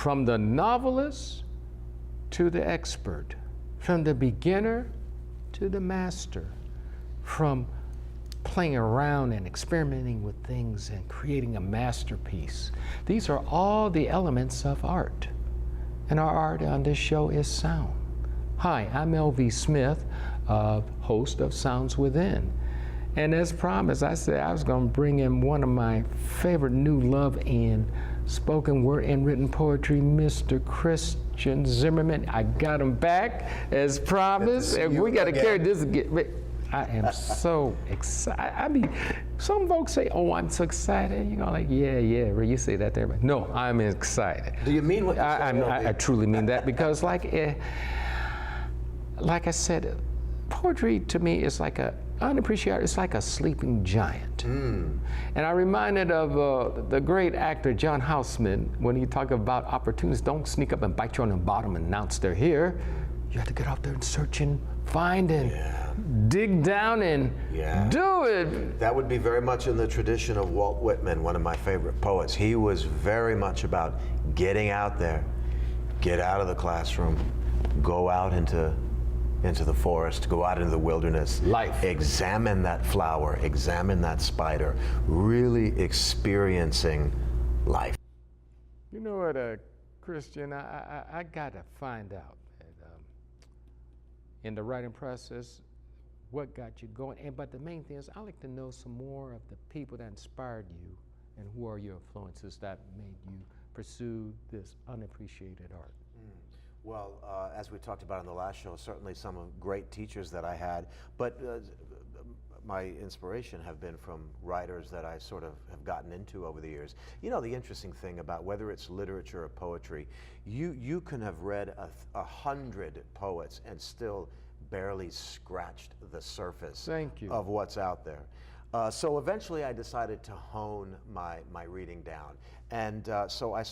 from the novelist to the expert, from the beginner to the master, from playing around and experimenting with things and creating a masterpiece. These are all the elements of art. And our art on this show is sound. Hi, I'm L.V. Smith, host of Sounds Within. And as promised, I said I was going to bring in one of my favorite new love in spoken word and written poetry, Mr. Christian Zimmerman. I got him back as promised, and we got to carry this again. I am so excited. I mean, some folks say, "Oh, I'm so excited." You know, like, yeah, you say that there, but no, I'm excited. Do you mean what you say? I truly mean that because, like I said, poetry to me is like a unappreciated. It's like a sleeping giant. And I'm reminded of the great actor John Houseman when he talked about opportunities. Don't sneak up and bite you on the bottom and announce they're here. You have to get out there and search and find and dig down and do it. That would be very much in the tradition of Walt Whitman, one of my favorite poets. He was very much about getting out there, get out of the classroom, go out into the forest, go out into the wilderness. Life. Examine that flower, examine that spider, really experiencing life. You know what, Christian, I got to find out in the writing process what got you going. But the main thing is I like to know some more of the people that inspired you and who are your influences that made you pursue this unappreciated art. Well, as we talked about in the last show, certainly some of great teachers that I had, but my inspiration have been from writers that I sort of have gotten into over the years. You know, the interesting thing about whether it's literature or poetry, you can have read 100 poets and still barely scratched the surface of what's out there. So eventually I decided to hone my reading down. And so I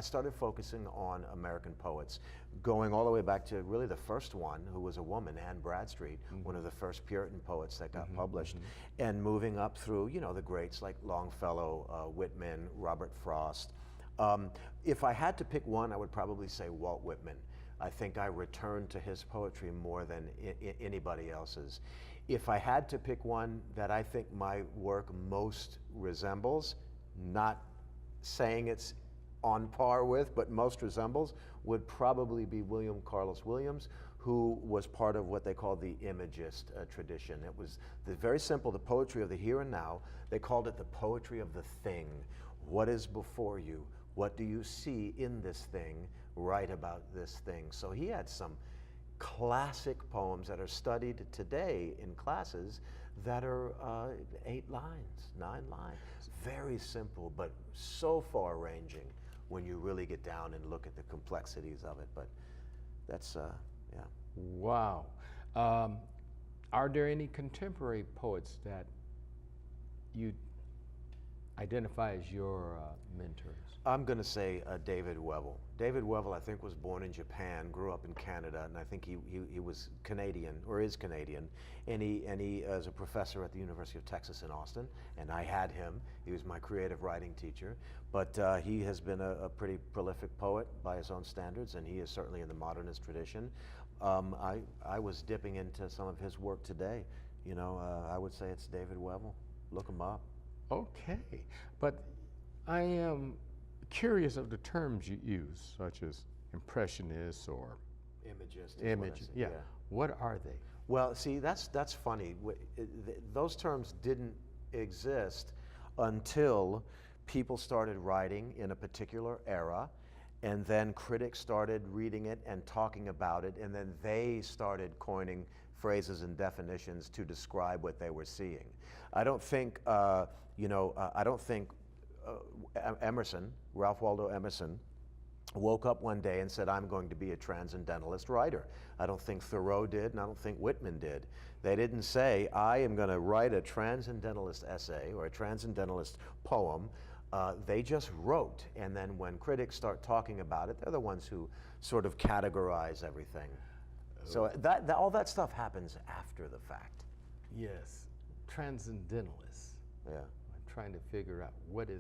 started focusing on American poets, going all the way back to really the first one, who was a woman, Anne Bradstreet, one of the first Puritan poets that got published, and moving up through, you know, the greats like Longfellow, Whitman, Robert Frost. If I had to pick one, I would probably say Walt Whitman. I think I returned to his poetry more than anybody else's. If I had to pick one that I think my work most resembles, not saying it's on par with, but most resembles, would probably be William Carlos Williams, who was part of what they call the Imagist tradition. It was very simple, the poetry of the here and now. They called it the poetry of the thing. What is before you? What do you see in this thing? Write about this thing. So he had some classic poems that are studied today in classes that are 8 lines, 9 lines. Very simple, but so far-ranging when you really get down and look at the complexities of it. But that's, yeah. Wow. Are there any contemporary poets that you identify as your mentors? I'm going to say David Wevel. David Wevel, I think, was born in Japan, grew up in Canada, and I think he was Canadian, or is Canadian, and he is a professor at the University of Texas in Austin, and I had him. He was my creative writing teacher, but he has been a pretty prolific poet by his own standards, and he is certainly in the modernist tradition. I was dipping into some of his work today. You know, I would say it's David Wevel. Look him up. Okay, but I am curious of the terms you use, such as impressionist or Imagist. Yeah. What are they? Well, see, that's funny. Those terms didn't exist until people started writing in a particular era, and then critics started reading it and talking about it, and then they started coining phrases and definitions to describe what they were seeing. I don't think, Emerson, Ralph Waldo Emerson, woke up one day and said, I'm going to be a transcendentalist writer. I don't think Thoreau did, and I don't think Whitman did. They didn't say, I am going to write a transcendentalist essay or a transcendentalist poem. They just wrote, and then when critics start talking about it, they're the ones who sort of categorize everything. So all that stuff happens after the fact. Yes, transcendentalists. Yeah. trying to figure out what do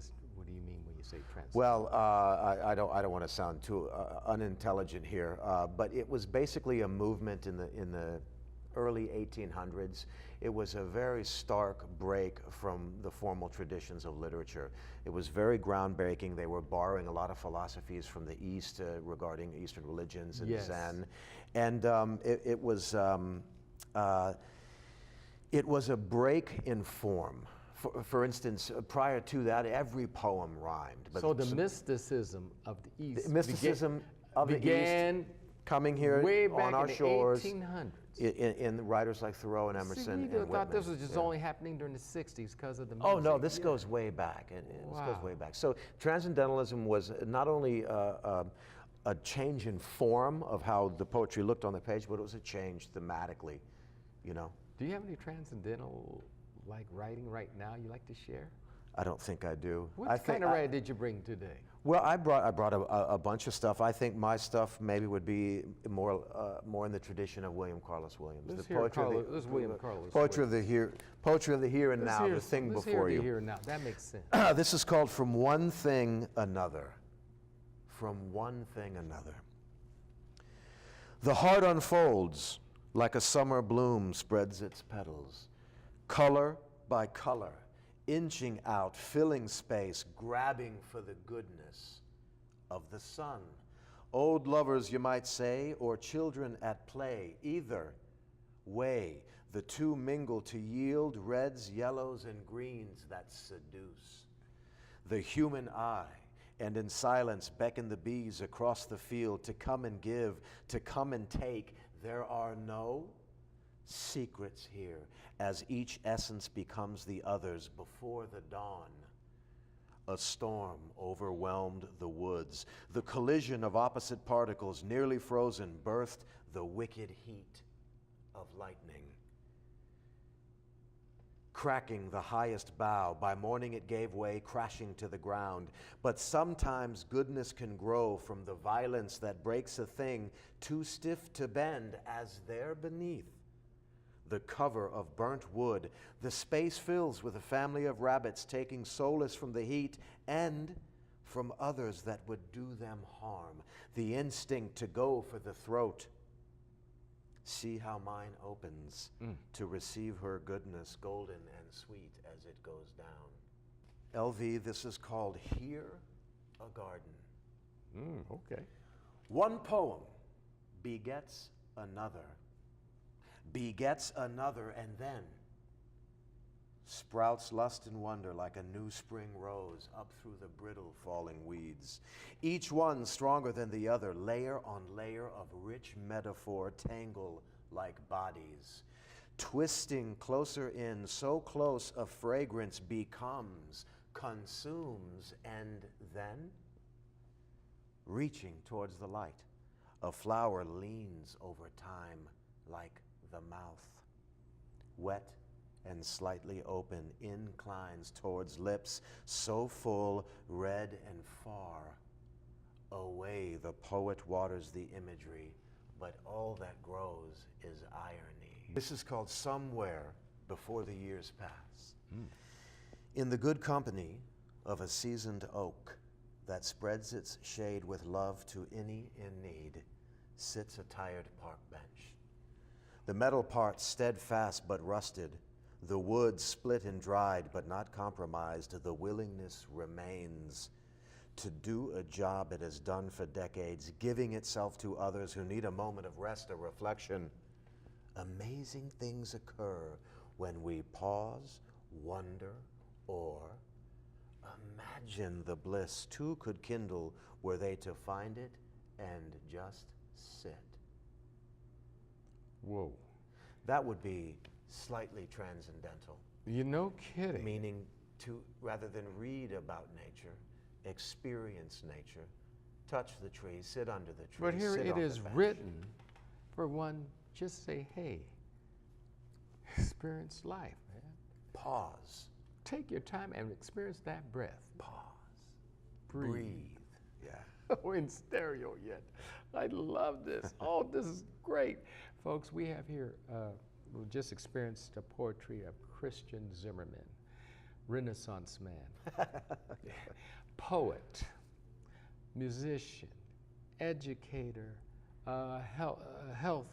you mean when you say transcendentalism? Well, I don't want to sound too unintelligent here, but it was basically a movement in the early 1800s. It was a very stark break from the formal traditions of literature. It was very groundbreaking. They were borrowing a lot of philosophies from the East regarding Eastern religions and Yes. Zen, and it was a break in form. For instance, prior to that, every poem rhymed. But so the mysticism of the East mysticism of began the East coming here way back on our in shores. the 1800s. In writers like Thoreau and Emerson. See, and we thought this Whitman. was just Yeah. only happening during the 60s because of the music. Oh no, this goes way back. This goes way back. So Transcendentalism was not only a change in form of how the poetry looked on the page, but it was a change thematically, you know. Do you have any transcendental writing right now you like to share? I don't think I do. What kind of writing did you bring today? Well, I brought a bunch of stuff. I think my stuff maybe would be more in the tradition of William Carlos Williams. Let's The hear poetry William Carlos poetry of the here and Let's now, hear the thing let's before hear you. the here and now. That makes sense. This is called From One Thing Another. From one thing another. The heart unfolds like a summer bloom spreads its petals, color by color, inching out, filling space, grabbing for the goodness of the sun. Old lovers, you might say, or children at play, either way, the two mingle to yield reds, yellows, and greens that seduce. The human eye, and in silence beckon the bees across the field to come and give, to come and take. There are no secrets here, as each essence becomes the other's. Before the dawn, a storm overwhelmed the woods. The collision of opposite particles, nearly frozen, birthed the wicked heat of lightning. Cracking the highest bough, by morning it gave way, crashing to the ground. But sometimes goodness can grow from the violence that breaks a thing too stiff to bend, as there beneath the cover of burnt wood, the space fills with a family of rabbits taking solace from the heat and from others that would do them harm. The instinct to go for the throat. See how mine opens to receive her goodness, golden and sweet as it goes down. LV, this is called Here a Garden. Okay. One poem begets another, and then sprouts lust and wonder like a new spring rose up through the brittle falling weeds. Each one stronger than the other, layer on layer of rich metaphor tangle like bodies. Twisting closer in, so close a fragrance becomes, consumes, and then, reaching towards the light, a flower leans over time like the mouth. Wet and slightly open, inclines towards lips, so full, red and far. Away the poet waters the imagery, but all that grows is irony. This is called Somewhere Before the Years Pass. In the good company of a seasoned oak that spreads its shade with love to any in need, sits a tired park bench. The metal parts steadfast but rusted, the wood split and dried but not compromised. The willingness remains to do a job it has done for decades, giving itself to others who need a moment of rest or reflection. Amazing things occur when we pause, wonder, or imagine the bliss two could kindle were they to find it and just sit. Whoa. That would be slightly transcendental. You're no kidding. Meaning to, rather than read about nature, experience nature, touch the tree, sit under the tree. But here sit it on the is bench. written for one, just say, hey, experience life, man. Pause. Take your time and experience that breath. Pause. Breathe. Yeah. Oh, in stereo yet. I love this. Oh, this is great. Folks, we have here, we just experienced the poetry of Christian Zimmerman. Renaissance man, poet, musician, educator, health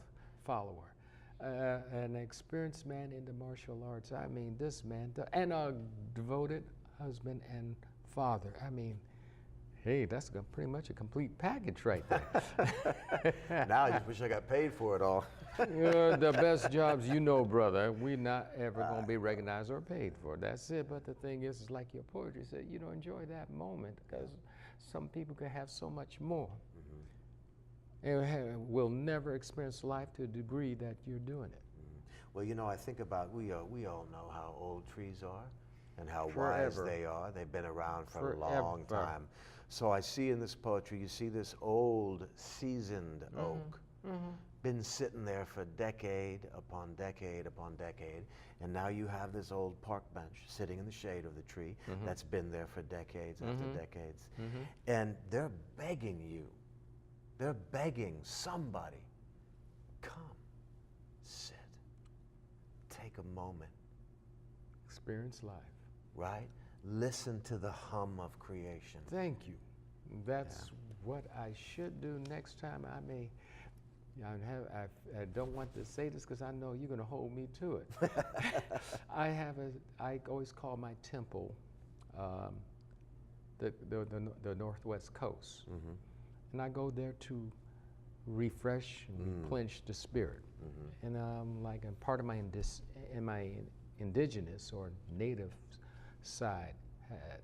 follower, an experienced man in the martial arts. I mean, this man, and a devoted husband and father. I mean, hey, that's pretty much a complete package right there. Now I just wish I got paid for it all. The best jobs, you know, brother, we're not ever going to be recognized or paid for. That's it. But the thing is like your poetry said, you know, enjoy that moment, because some people can have so much more. And will never experience life to the degree that you're doing it. Well, you know, I think about, we all know how old trees are and how Forever. wise they are. They've been around for a Forever. long time. So I see in this poetry, you see this old, seasoned oak, been sitting there for decade upon decade upon decade, and now you have this old park bench sitting in the shade of the tree that's been there for decades after decades. And they're begging you, they're begging somebody, come, sit, take a moment, Experience life. right? Listen to the hum of creation. Thank you. That's what I should do next time. I don't want to say this because I know you're going to hold me to it. I always call my temple the Northwest Coast. And I go there to refresh and replenish the spirit. And like a part of my indigenous or native side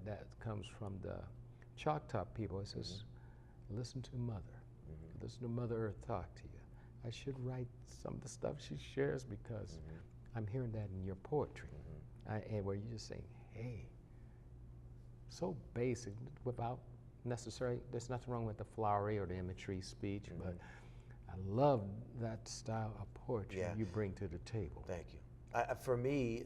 that comes from the Choctaw people. It says, listen to Mother. Listen to Mother Earth talk to you. I should write some of the stuff she shares because I'm hearing that in your poetry. And where you're just saying, hey, so basic without necessarily, there's nothing wrong with the flowery or the imagery speech, but I love that style of poetry you bring to the table. Thank you. For me,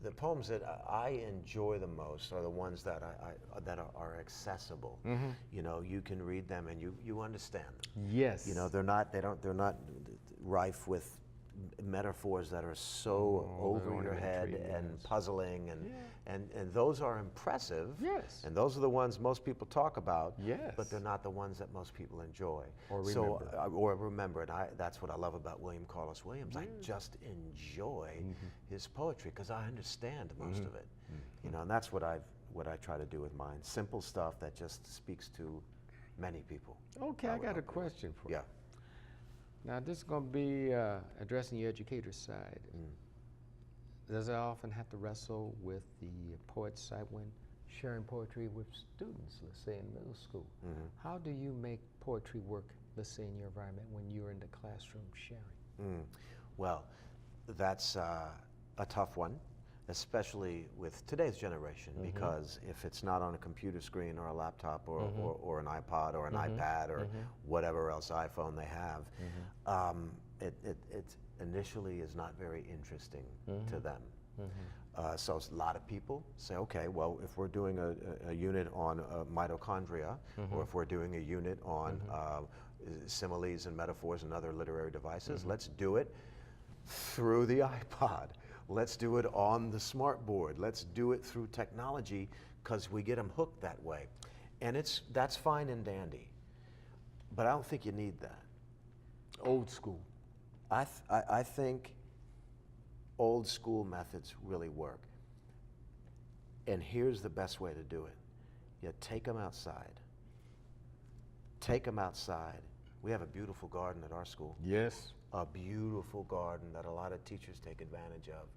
the poems that I enjoy the most are the ones that are accessible. You know, you can read them and you understand them. Yes. You know, they're not rife with metaphors that are so over your head and puzzling, and those are impressive. Yes. And those are the ones most people talk about. Yes. But they're not the ones that most people enjoy Or remember. or remember. And that's what I love about William Carlos Williams. I just enjoy his poetry because I understand most of it. You know, and that's what I try to do with mine. Simple stuff that just speaks to many people. Okay, I got a question for you. Yeah. Now, this is going to be addressing your educator side. Does I often have to wrestle with the poet side when sharing poetry with students, let's say in middle school? How do you make poetry work, let's say in your environment, when you're in the classroom sharing? Well, that's a tough one, especially with today's generation, because if it's not on a computer screen or a laptop or an iPod or an iPad or whatever else iPhone they have, it initially is not very interesting to them. So a lot of people say, okay, well, if we're doing a unit on mitochondria, or if we're doing a unit on similes and metaphors and other literary devices, let's do it through the iPod. Let's do it on the smart board. Let's do it through technology because we get them hooked that way. And that's fine and dandy, but I don't think you need that. Old school. I think old school methods really work. And here's the best way to do it. You take them outside. Take them outside. We have a beautiful garden at our school. Yes. A beautiful garden that a lot of teachers take advantage of.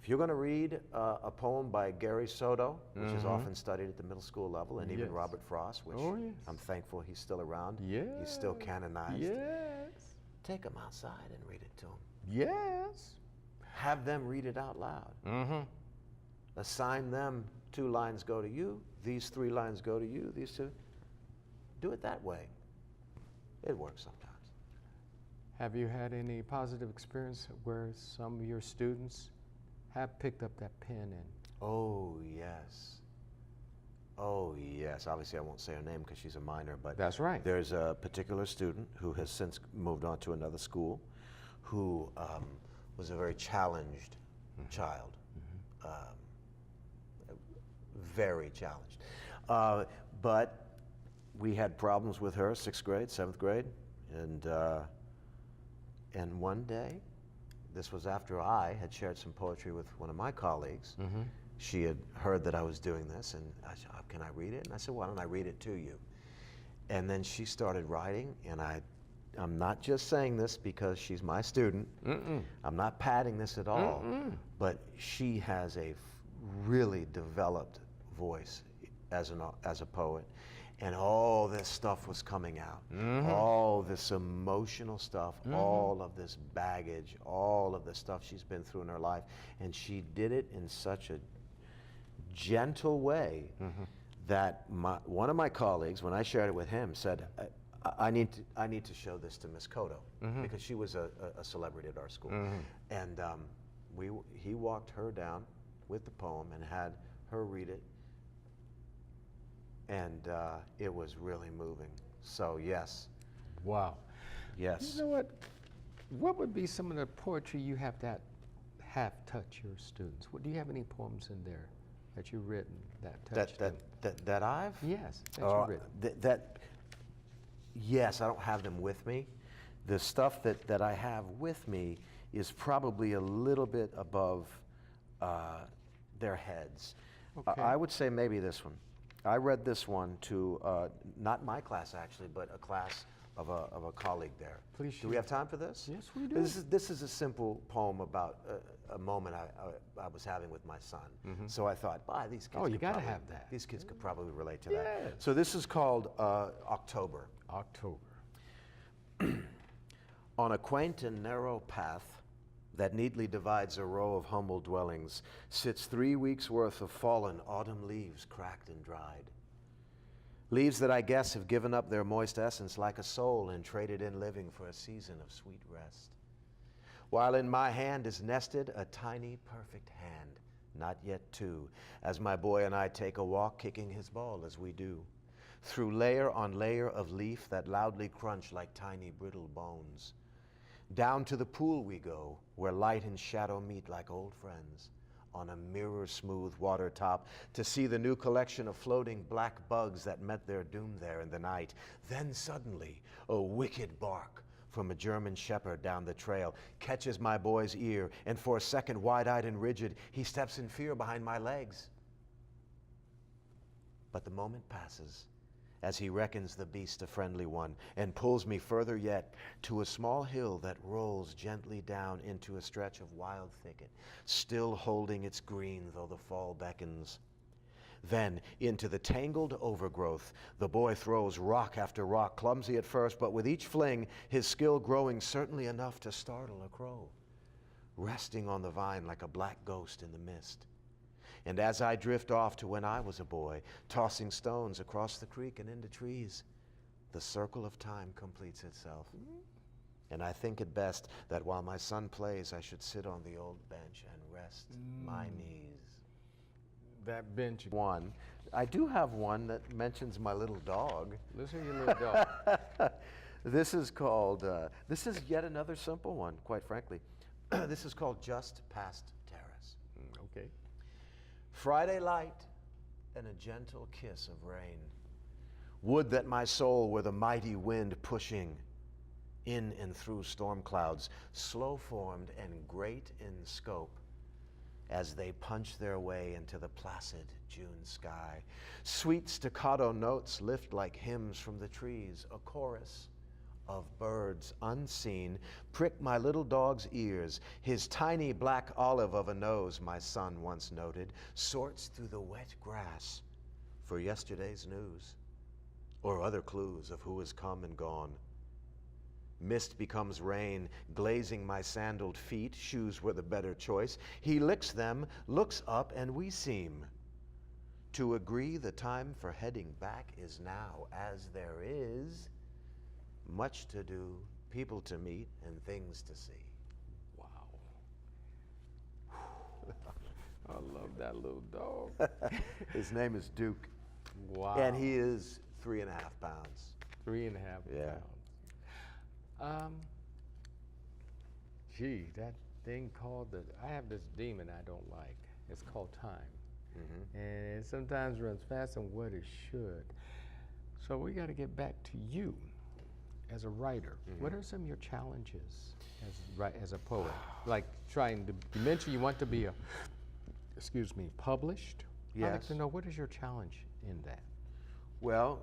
If you're going to read a poem by Gary Soto, which is often studied at the middle school level, and even Robert Frost, which I'm thankful he's still around. He's still canonized. Yes. Take them outside and read it to them. Yes. Have them read it out loud. Assign them 2 lines go to you, these 3 lines go to you, these 2. Do it that way. It works sometimes. Have you had any positive experience where some of your students have picked up that pen and... Oh, yes. Oh, yes. Obviously, I won't say her name because she's a minor, but That's right. There's a particular student who has since moved on to another school who was a very challenged child. very challenged. But we had problems with her, 6th grade, 7th grade, and one day, this was after I had shared some poetry with one of my colleagues. She had heard that I was doing this, and I said, "Oh, can I read it?" And I said, "Why don't I read it to you?" And then she started writing, and I'm not just saying this because she's my student. I'm not padding this at all, but she has a really developed voice as a poet. And all this stuff was coming out. All this emotional stuff, all of this baggage, all of the stuff she's been through in her life. And she did it in such a gentle way that one of my colleagues, when I shared it with him, said, I need to show this to Miss Cotto, because she was a celebrity at our school. And he walked her down with the poem and had her read it. And it was really moving. So yes. Wow. Yes. You know what? What would be some of the poetry you have that have touched your students? Do you have any poems in there that you've written that touched them? That I've? Yes, that you've written. Yes, I don't have them with me. The stuff that I have with me is probably a little bit above their heads. Okay. I would say maybe this one. I read this one to, not my class actually, but a class of a colleague there. Please do we have time for this? Yes, we do. This is a simple poem about a moment I was having with my son. So I thought, these kids you got to have that. These kids could probably relate to that. Yes. So this is called October. October. On a quaint and narrow path that neatly divides a row of humble dwellings sits 3 weeks' worth of fallen autumn leaves, cracked and dried. Leaves that I guess have given up their moist essence like a soul and traded in living for a season of sweet rest. While in my hand is nested a tiny, perfect hand, not yet two, as my boy and I take a walk kicking his ball as we do, through layer on layer of leaf that loudly crunch like tiny brittle bones. Down to the pool we go, where light and shadow meet like old friends, on a mirror-smooth water top, to see the new collection of floating black bugs that met their doom there in the night. Then suddenly, a wicked bark from a German shepherd down the trail catches my boy's ear, and for a second, wide-eyed and rigid, he steps in fear behind my legs. But the moment passes, as he reckons the beast a friendly one, and pulls me further yet to a small hill that rolls gently down into a stretch of wild thicket, still holding its green though the fall beckons. Then, into the tangled overgrowth, the boy throws rock after rock, clumsy at first, but with each fling, his skill growing certainly enough to startle a crow, resting on the vine like a black ghost in the mist. And as I drift off to when I was a boy, tossing stones across the creek and into trees, the circle of time completes itself. And I think it best that while my son plays, I should sit on the old bench and rest my knees. That bench. One. I do have one that mentions my little dog. Listen to your little dog. This is called, this is yet another simple one, quite frankly. This is called Just Past Terrace. Okay. Friday light and a gentle kiss of rain. Would that my soul were the mighty wind pushing in and through storm clouds, slow formed and great in scope, as they punch their way into the placid June sky. Sweet staccato notes lift like hymns from the trees, a chorus of birds unseen prick my little dog's ears. His tiny black olive of a nose, my son once noted, sorts through the wet grass for yesterday's news or other clues of who has come and gone. Mist becomes rain, glazing my sandaled feet. Shoes were the better choice. He licks them, looks up, and we seem to agree the time for heading back is now, as there is much to do, people to meet, and things to see. Wow. I love that little dog. His name is Duke. Wow. And he is 3.5 pounds. 3.5 Yeah. pounds. Gee, that thing called I have this demon I don't like. It's called time. and it sometimes runs faster than what it should. So we got to get back to you as a writer. What are some of your challenges as a poet? Like trying to, you mentioned you want to be published. I'd like Yes. to know, what is your challenge in that? Well,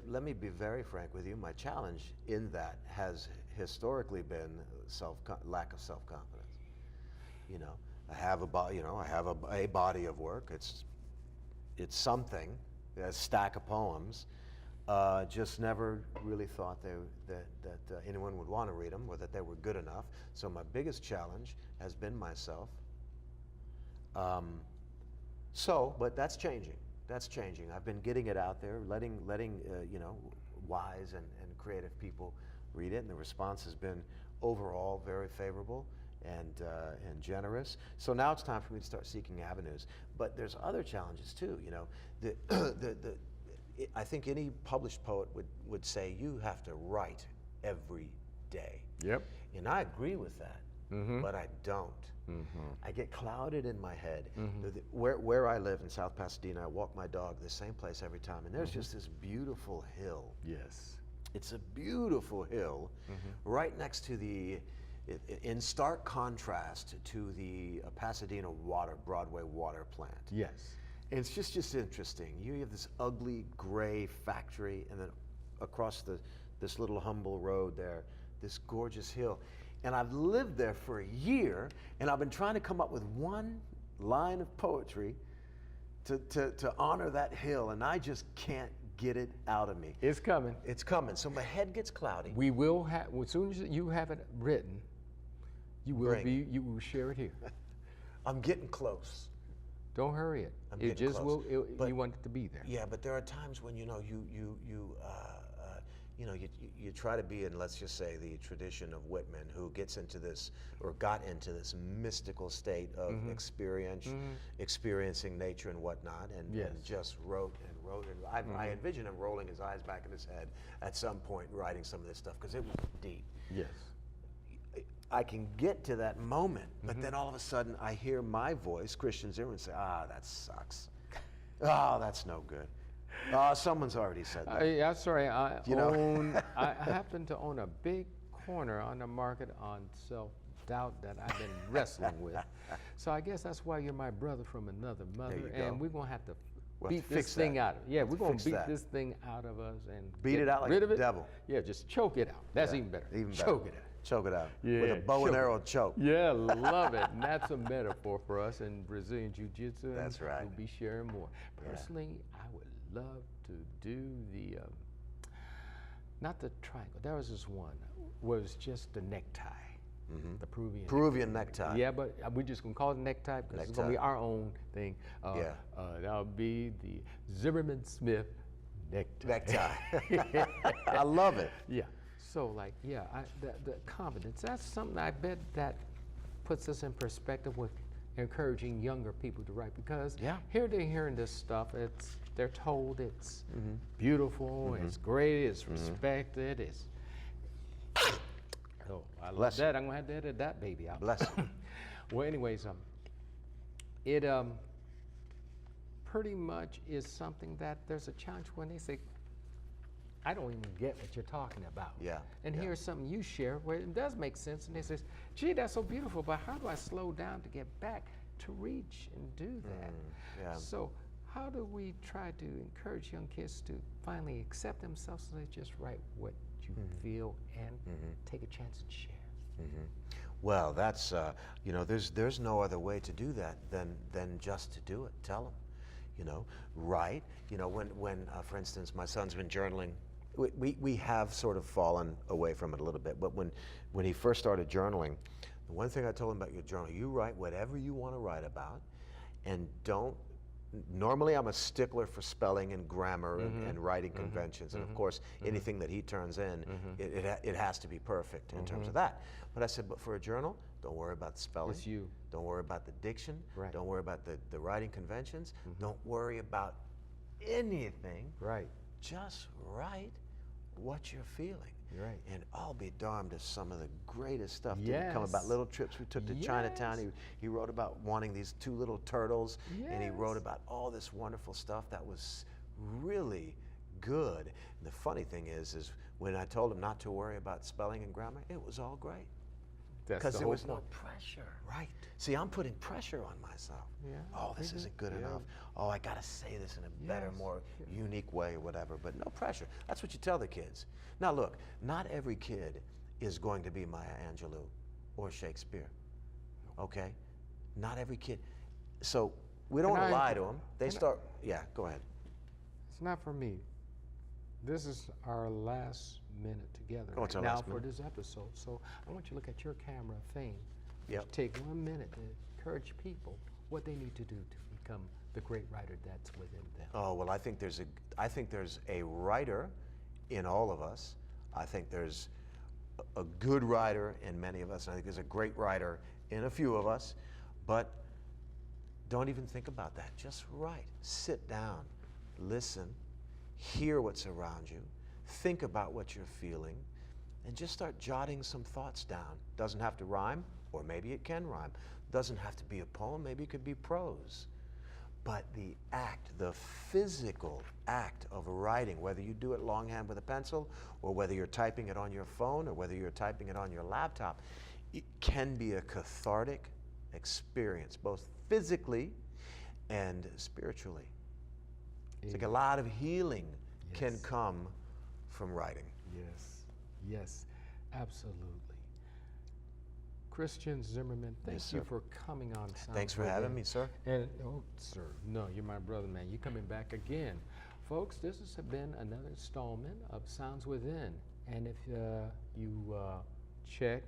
let me be very frank with you. My challenge in that has historically been lack of self-confidence. You know, I have a body of work. It's something, a stack of poems. Just never really thought that anyone would want to read them or that they were good enough. So my biggest challenge has been myself. But that's changing. That's changing. I've been getting it out there, letting wise and creative people read it, and the response has been overall very favorable and generous. So now it's time for me to start seeking avenues. But there's other challenges too. You know, I think any published poet would say you have to write every day. Yep. And I agree with that, but I don't. I get clouded in my head. Where I live in South Pasadena, I walk my dog the same place every time, and there's just this beautiful hill. Yes. It's a beautiful hill right next to in stark contrast to the Pasadena Broadway water plant. Yes. And it's just interesting. You have this ugly gray factory, and then across this little humble road there, this gorgeous hill. And I've lived there for a year, and I've been trying to come up with one line of poetry to honor that hill, and I just can't get it out of me. It's coming. It's coming. So my head gets cloudy. We will have, as soon as you have it written, you will share it here. I'm getting close. Don't hurry it. I'm It getting just close. will. You want it to be there. Yeah, but there are times when you try to be in, let's just say, the tradition of Whitman, who gets into this or got into this mystical state of experiencing nature and whatnot, and just wrote and wrote. And I envision him rolling his eyes back in his head at some point, writing some of this stuff because it was deep. Yes. I can get to that moment, but then all of a sudden I hear my voice, Christian Zimmerman, say, that sucks. That's no good. Someone's already said that. Yeah, sorry. I happen to own a big corner on the market on self-doubt that I've been wrestling with. So I guess that's why you're my brother from another mother, There you go. and we're gonna have to We'll have beat to this fix thing that. out of. Yeah, we're gonna fix beat that. this thing out of us and Beat get it out like rid of the it. devil. Yeah, just choke it out. That's even better. Even better. Choke it out. Choke it out. Yeah, With a bow and arrow choke. Yeah, love it. And that's a metaphor for us in Brazilian Jiu-Jitsu. That's right. We'll be sharing more. Yeah. Personally, I would love to do the, not the triangle. There was this one where it was just the necktie. The Peruvian necktie. Yeah, but we're just going to call it necktie because it's going to be our own thing. That'll be the Zimmerman Smith necktie. Necktie. I love it. Yeah. So the confidence, that's something I bet that puts us in perspective with encouraging younger people to write, because here they're hearing this stuff, they're told it's beautiful, it's great, it's respected, it's, oh, I love that. I'm gonna have to edit that baby out. Bless you. Well, anyways, it pretty much is something that there's a challenge when they say, I don't even get what you're talking about. Yeah. And here's something you share where it does make sense, and they say, gee, that's so beautiful, but how do I slow down to get back to reach and do that? Yeah. So how do we try to encourage young kids to finally accept themselves so they just write what you feel and take a chance and share? Well, that's, there's no other way to do that than just to do it. Tell them, write. When for instance, my son's been journaling. We have sort of fallen away from it a little bit, but when he first started journaling, the one thing I told him about your journal, you write whatever you want to write about, and don't. Normally, I'm a stickler for spelling and grammar and writing conventions, and of course, anything that he turns in, it has to be perfect in terms of that. But I said, but for a journal, don't worry about the spelling. It's you. Don't worry about the diction. Right. Don't worry about the writing conventions. Don't worry about anything. Right. Just write what you're feeling. You're right. And I'll be darned if some of the greatest stuff didn't come about little trips we took to Chinatown. He wrote about wanting these 2 little turtles, and he wrote about all this wonderful stuff that was really good. And the funny thing is when I told him not to worry about spelling and grammar, it was all great. Because there was no pressure. Right. See, I'm putting pressure on myself. Yeah. Oh, this isn't good enough. Oh, I got to say this in a better, more unique way or whatever, but no pressure. That's what you tell the kids. Now look, not every kid is going to be Maya Angelou or Shakespeare, okay? Not every kid. So we don't want to lie to them. They start, go ahead. It's not for me. This is our last minute together Oh, it's our now last for minute. this episode. So I want you to look at your camera of fame. Yep. Take 1 minute to encourage people what they need to do to become the great writer that's within them. Oh, well, I think there's a writer in all of us. I think there's a good writer in many of us. I think there's a great writer in a few of us. But don't even think about that. Just write. Sit down. Listen. Hear what's around you. Think about what you're feeling. And just start jotting some thoughts down. Doesn't have to rhyme, or maybe it can rhyme. Doesn't have to be a poem. Maybe it could be prose. But the act, the physical act of writing, whether you do it longhand with a pencil, or whether you're typing it on your phone, or whether you're typing it on your laptop, it can be a cathartic experience, both physically and spiritually. It's like a lot of healing can come from writing. Yes, yes, absolutely. Christian Zimmerman, thank you for coming on Sounds Thanks for Within. having me, sir. And, oh, sir, no, you're my brother, man. You're coming back again. Folks, this has been another installment of Sounds Within. And if you check,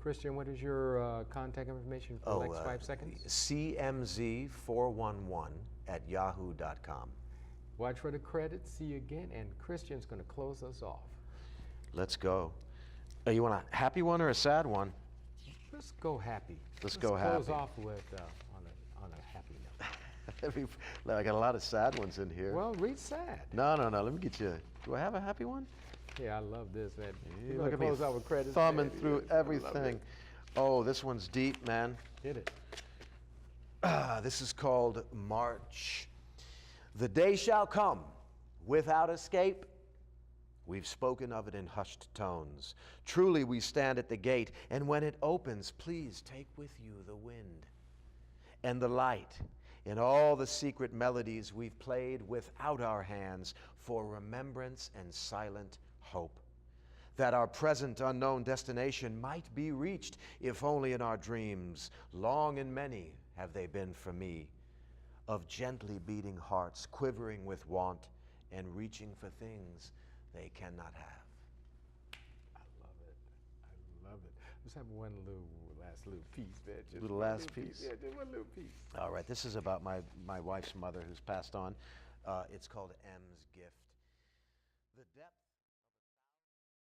Christian, what is your contact information for the next 5 seconds? cmz411@yahoo.com. Watch for the credits. See you again. And Christian's going to close us off. Let's go. You want a happy one or a sad one? Let's go happy. Let's go close happy. off with on a happy note. I got a lot of sad ones in here. Well, read sad. No. Let me get you. Do I have a happy one? Yeah, I love this, man. You We're look at gonna me close out with credits. thumbing man. through I love everything. it. Oh, this one's deep, man. Hit it. This is called March. The day shall come without escape. We've spoken of it in hushed tones. Truly we stand at the gate, and when it opens, please take with you the wind and the light in all the secret melodies we've played without our hands for remembrance and silent hope. That our present unknown destination might be reached, if only in our dreams. Long and many have they been for me, of gently beating hearts, quivering with want, and reaching for things they cannot have. I love it. I love it. Let's have one last little piece, man. Just Little one last piece. Yeah, just one little piece. All right, this is about my wife's mother who's passed on. It's called M's Gift. The depth